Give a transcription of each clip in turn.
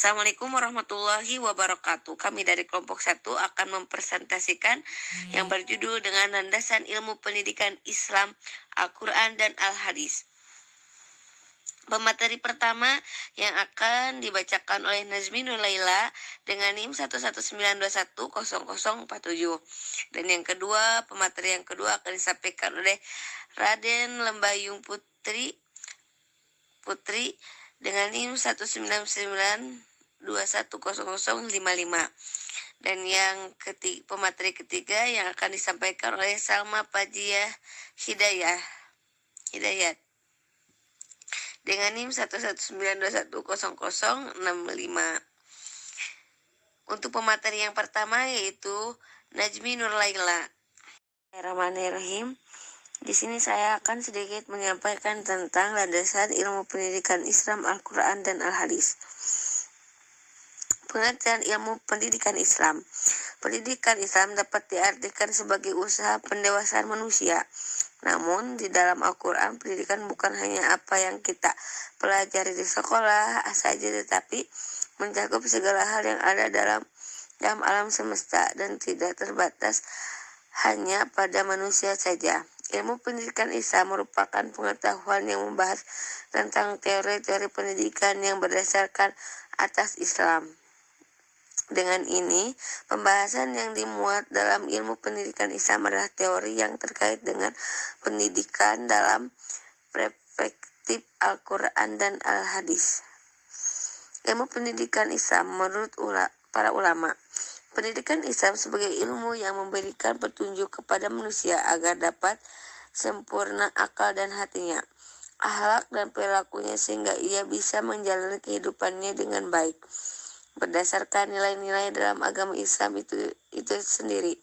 Assalamualaikum warahmatullahi wabarakatuh. Kami dari kelompok 1 akan mempresentasikan yang berjudul dengan landasan ilmu pendidikan Islam, Al-Quran dan Al-Hadis. Pemateri pertama yang akan dibacakan oleh Nazmi Nulaila dengan NIM 119210047. Dan yang kedua, pemateri yang kedua akan disampaikan oleh Raden Lembayung Putri dengan NIM 199210055. Dan yang pemateri ketiga yang akan disampaikan oleh Salma Pajiah Hidayat dengan NIM 119210065. Untuk pemateri yang pertama yaitu Najmi Nurlaila. Bismillahirrahmanirrahim. Di sini saya akan sedikit menyampaikan tentang landasan ilmu pendidikan Islam, Al-Quran dan Al-Hadis. Pengertian ilmu pendidikan Islam. Pendidikan Islam dapat diartikan sebagai usaha pendewasaan manusia. Namun, di dalam Al-Quran, pendidikan bukan hanya apa yang kita pelajari di sekolah saja, tetapi mencakup segala hal yang ada dalam alam semesta dan tidak terbatas hanya pada manusia saja. Ilmu pendidikan Islam merupakan pengetahuan yang membahas tentang teori-teori pendidikan yang berdasarkan atas Islam. Dengan ini, pembahasan yang dimuat dalam ilmu pendidikan Islam adalah teori yang terkait dengan pendidikan dalam perspektif Al-Quran dan Al-Hadis. Ilmu pendidikan Islam menurut para ulama. Pendidikan Islam sebagai ilmu yang memberikan petunjuk kepada manusia agar dapat sempurna akal dan hatinya, akhlak dan perilakunya sehingga ia bisa menjalani kehidupannya dengan baik berdasarkan nilai-nilai dalam agama Islam itu sendiri.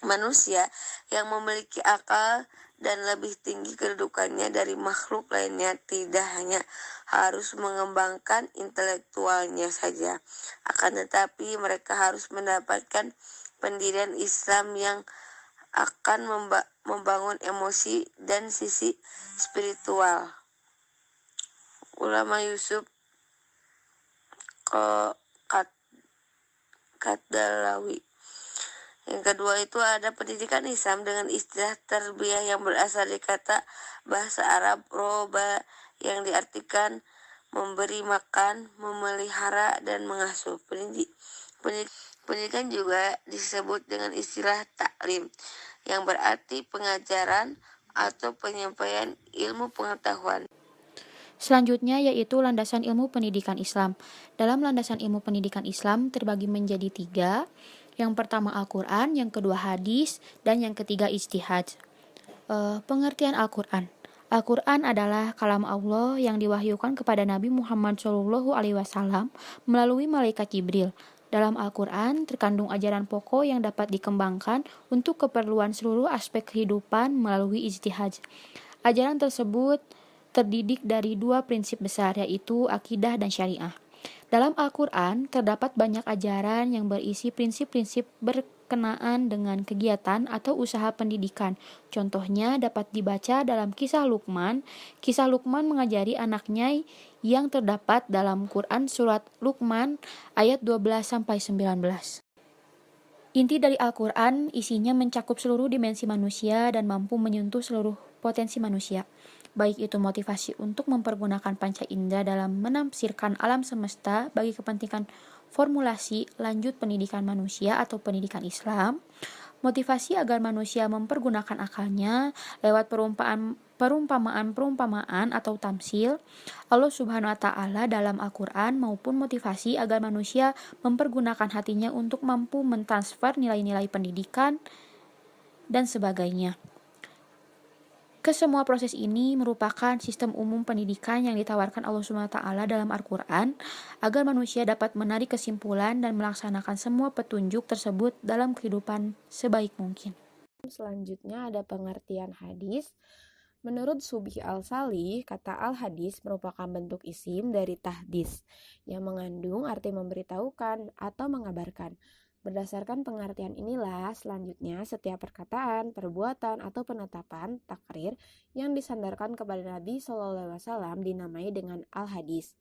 Manusia yang memiliki akal dan lebih tinggi kedudukannya dari makhluk lainnya tidak hanya harus mengembangkan intelektualnya saja, akan tetapi mereka harus mendapatkan pendirian Islam yang akan membangun emosi dan sisi spiritual. Ulama Yusuf Kadalawi. Yang kedua itu ada pendidikan Islam dengan istilah tarbiyah yang berasal dari kata bahasa Arab roba yang diartikan memberi makan, memelihara, dan mengasuh. Pendidikan juga disebut dengan istilah taklim yang berarti pengajaran atau penyampaian ilmu pengetahuan. Selanjutnya yaitu landasan ilmu pendidikan Islam. Dalam landasan ilmu pendidikan Islam terbagi menjadi 3. Yang pertama Al-Quran, yang kedua hadis, dan yang ketiga ijtihad. Pengertian Al-Quran. Al-Quran adalah kalam Allah yang diwahyukan kepada Nabi Muhammad SAW melalui malaikat Jibril. Dalam Al-Quran terkandung ajaran pokok yang dapat dikembangkan untuk keperluan seluruh aspek kehidupan melalui ijtihad. Ajaran tersebut terdidik dari 2 prinsip besar, yaitu akidah dan syariah. Dalam Al-Quran terdapat banyak ajaran yang berisi prinsip-prinsip berkenaan dengan kegiatan atau usaha pendidikan. Contohnya dapat dibaca dalam kisah Luqman. Kisah Luqman mengajari anaknya yang terdapat dalam Quran surat Luqman ayat 12-19. Inti dari Al-Quran isinya mencakup seluruh dimensi manusia dan mampu menyentuh seluruh potensi manusia. Baik itu motivasi untuk mempergunakan panca indera dalam menafsirkan alam semesta bagi kepentingan formulasi lanjut pendidikan manusia atau pendidikan Islam, motivasi agar manusia mempergunakan akalnya lewat perumpamaan atau tamsil Allah Subhanahu wa taala dalam Al-Qur'an, maupun motivasi agar manusia mempergunakan hatinya untuk mampu mentransfer nilai-nilai pendidikan dan sebagainya. Kesemua proses ini merupakan sistem umum pendidikan yang ditawarkan Allah SWT dalam Al-Quran agar manusia dapat menarik kesimpulan dan melaksanakan semua petunjuk tersebut dalam kehidupan sebaik mungkin. Selanjutnya ada pengertian hadis. Menurut Subhi al-Salih, kata al-hadis merupakan bentuk isim dari tahdis yang mengandung arti memberitahukan atau mengabarkan. Berdasarkan pengertian inilah, selanjutnya setiap perkataan, perbuatan, atau penetapan, takrir yang disandarkan kepada Nabi SAW dinamai dengan al-hadis.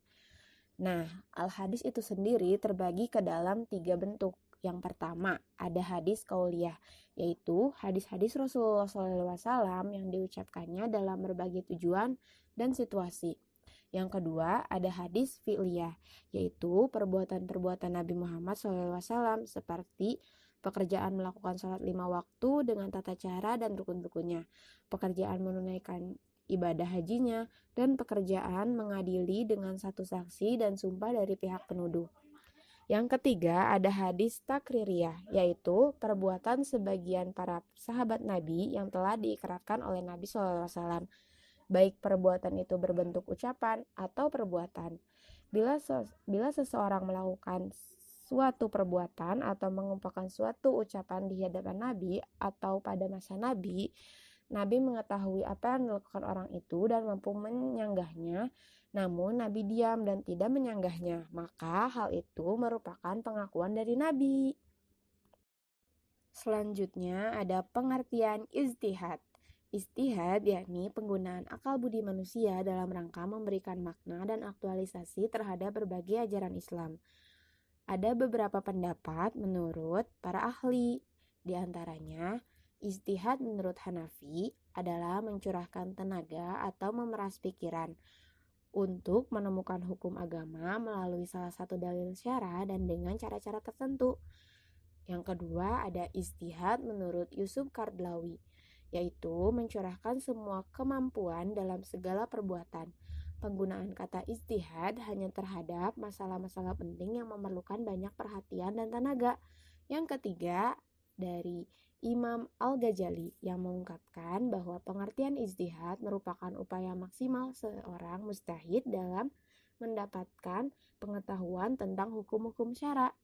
Nah, al-hadis itu sendiri terbagi ke dalam 3 bentuk. Yang pertama, ada hadis qauliyah, yaitu hadis-hadis Rasulullah SAW yang diucapkannya dalam berbagai tujuan dan situasi. Yang kedua, ada hadis fi'liyah, yaitu perbuatan-perbuatan Nabi Muhammad SAW seperti pekerjaan melakukan sholat 5 waktu dengan tata cara dan rukun-rukunnya, pekerjaan menunaikan ibadah hajinya, dan pekerjaan mengadili dengan satu saksi dan sumpah dari pihak penuduh. Yang ketiga ada hadis takririyah, yaitu perbuatan sebagian para sahabat Nabi yang telah diikrarkan oleh Nabi SAW, baik perbuatan itu berbentuk ucapan atau perbuatan. Bila seseorang melakukan suatu perbuatan atau mengumpulkan suatu ucapan di hadapan Nabi atau pada masa Nabi, Nabi mengetahui apa yang dilakukan orang itu dan mampu menyanggahnya, namun Nabi diam dan tidak menyanggahnya, maka hal itu merupakan pengakuan dari Nabi. Selanjutnya ada pengertian ijtihad. Ijtihad yakni penggunaan akal budi manusia dalam rangka memberikan makna dan aktualisasi terhadap berbagai ajaran Islam. Ada beberapa pendapat menurut para ahli, di antaranya ijtihad menurut Hanafi adalah mencurahkan tenaga atau memeras pikiran untuk menemukan hukum agama melalui salah satu dalil syara dan dengan cara-cara tertentu. Yang kedua ada ijtihad menurut Yusuf Kardlawi, yaitu mencurahkan semua kemampuan dalam segala perbuatan. Penggunaan kata ijtihad hanya terhadap masalah-masalah penting yang memerlukan banyak perhatian dan tenaga. Yang ketiga dari Imam Al-Ghazali yang mengungkapkan bahwa pengertian ijtihad merupakan upaya maksimal seorang mujtahid dalam mendapatkan pengetahuan tentang hukum-hukum syara.